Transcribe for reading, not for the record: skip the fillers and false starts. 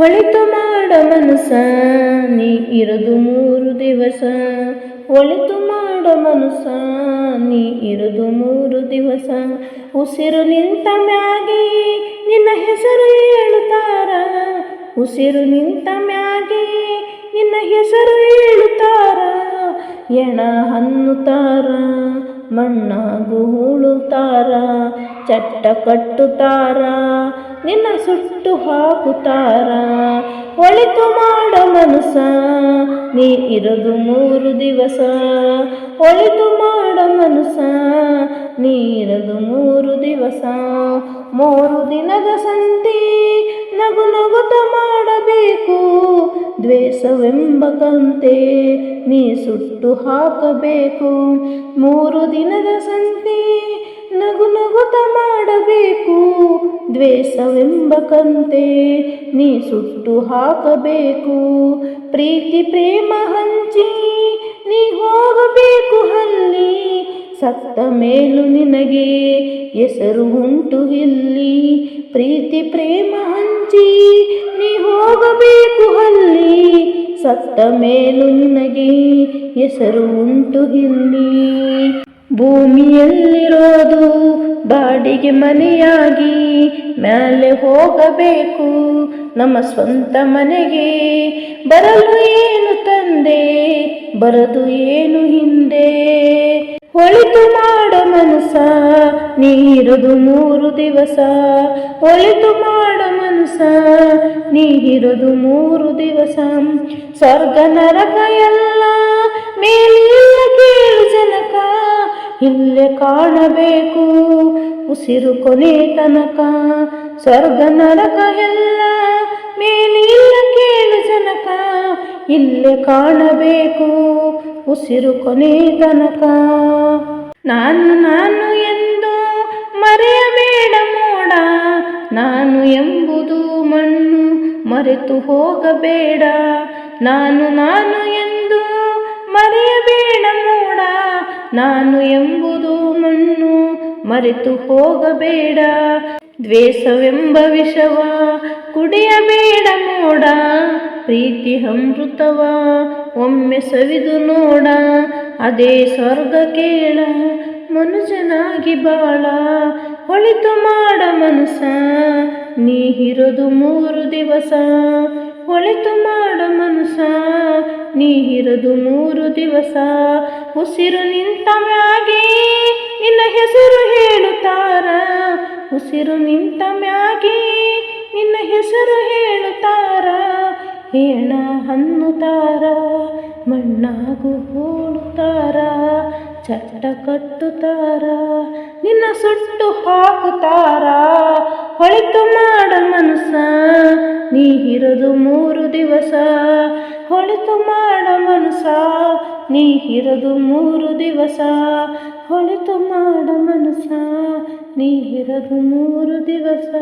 ಒಳಿತು ಮಾಡ ಮನಸ ನೀ ಇರದು 3 ದಿವಸ. ಒಳಿತು ಮಾಡ ಮನಸ ನೀ ಇರದು 3 ದಿವಸ. ಉಸಿರು ನಿಂತ ಮ್ಯಾಗೆ ನಿನ್ನ ಹೆಸರು ಹೇಳುತ್ತಾರ. ಉಸಿರು ನಿಂತ ಮ್ಯಾಗೆ ನಿನ್ನ ಹೆಸರು ಹೇಳುತ್ತಾರ. ಎಣ ಹನ್ನುತ್ತಾರ, ಮಣ್ಣಾಗು ಹೂಳುತ್ತಾರ. ಚಟ್ಟ ಕಟ್ಟುತ್ತಾರ, ನಿನ್ನ ಸುಟ್ಟು ಹಾಕುತ್ತಾರ. ಒಳಿತು ಮಾಡ ಮನಸ ನೀ ಇರದು 3 ದಿವಸ. ಒಳಿತು ಮಾಡ ಮನಸ ನೀ ಇರದು 3 ದಿವಸ. 3 ದಿನದ ಸಂತೆ ನಗು ನಗುತ್ತ ಮಾಡಬೇಕು. ದ್ವೇಷವೆಂಬ ಕಂತೆ ನೀ ಸುಟ್ಟು ಹಾಕಬೇಕು. 3 ದಿನದ ಸಂತೆ ನಗು ನಗುತ್ತ ಮಾಡಬೇಕು. ದ್ವೇಷವೆಂಬ ಕಂತೆ ನೀ ಸುಟ್ಟು ಹಾಕಬೇಕು. ಪ್ರೀತಿ ಪ್ರೇಮ ಹಂಚಿ ನೀ ಹೋಗಬೇಕು ಅಲ್ಲಿ. ಸತ್ತ ಮೇಲೂ ನಿನಗೆ ಹೆಸರು ಉಂಟು ಇಲ್ಲಿ. ಪ್ರೀತಿ ಪ್ರೇಮ ಹಂಚಿ ನೀ ಹೋಗಬೇಕು ಅಲ್ಲಿ. ಸತ್ತ ಮೇಲೂ ನಿನಗೆ ಹೆಸರು ಉಂಟು ಇಲ್ಲಿ. ಭೂಮಿಯಲ್ಲಿರೋದು ಬಾಡಿಗೆ ಮನೆಯಾಗಿ ಮೇಲೆ ಹೋಗಬೇಕು ನಮ್ಮ ಸ್ವಂತ ಮನೆಗೆ. ಬರಲು ಏನು ತಂದೆ, ಬರದು ಏನು ಹಿಂದೆ. ಒಳಿತು ಮಾಡ ಮನಸ ನೀ ಇರದು 3 ದಿವಸ. ಒಳಿತು ಮಾಡ ಮನಸ ನೀ ಇರದು 3 ದಿವಸ. ಸ್ವರ್ಗ ನರಕ ಎಲ್ಲ ಮೇಲಿಲ್ಲ ಕೇಳು ಜನಕ. ಇಲ್ಲೇ ಕಾಣಬೇಕು ಉಸಿರು ಕೊನೆ ತನಕ. ಸ್ವರ್ಗ ನರಕ ಎಲ್ಲ ಮೇಲಿಲ್ಲ ಕೇಳು ಜನಕ. ಇಲ್ಲೇ ಕಾಣಬೇಕು ಉಸಿರು ಕೊನೆ ತನಕ. ನಾನು ಎಂದು ಮರೆಯಬೇಡ ಮೋಡ. ನಾನು ಎಂಬುದು ಮಣ್ಣು ಮರೆತು ಹೋಗಬೇಡ. ನಾನು ಎಂದು ಮರೆಯಬೇಡ ಮೋಡ. ನಾನು ಎಂಬುದು ಮಣ್ಣು ಮರೆತು ಹೋಗಬೇಡ. ದ್ವೇಷವೆಂಬ ವಿಷವ ಕುಡಿಯಬೇಡ ಮೋಡ. ಪ್ರೀತಿ ಅಮೃತವ ಒಮ್ಮೆ ಸವಿದು ನೋಡ. ಅದೇ ಸ್ವರ್ಗ ಕೇಳ ಮನುಜನಾಗಿ ಬಾಳ. ಒಳಿತು ಮಾಡ ಮನಸ ನೀ ಇರದು 3 ದಿವಸ. ಒಳಿತು ಮಾಡ ಮನಸ ನೀ ಇರದು 3 ದಿವಸ. ಉಸಿರು ನಿಂತ ಮ್ಯಾಗೆ ನಿನ್ನ ಹೆಸರು ಹೇಳುತ್ತಾರ. ಉಸಿರು ನಿಂತ ಮ್ಯಾಗೆ ನಿನ್ನ ಹೆಸರು ಹೇಳುತ್ತಾರ. ಹೆಣ ಹನ್ನುತ್ತಾರ, ಮಣ್ಣಾಗು ಹೂಳುತ್ತಾರ. ಚಟ್ಟ ಕಟ್ಟುತ್ತಾರ, ನಿನ್ನ ಸುಟ್ಟು ಹಾಕುತ್ತಾರ. ಒಳಿತು ಮಾಡ ಮನಸ ನೀ ಇರದು 3 ದಿವಸ. ಒಳಿತು ಮಾಡ ಮನಸ ನೀ ಇರದು 3 ದಿವಸ. ಒಳಿತು ಮಾಡ ಮನಸ ನೀ ಇರದು 3 ದಿವಸ.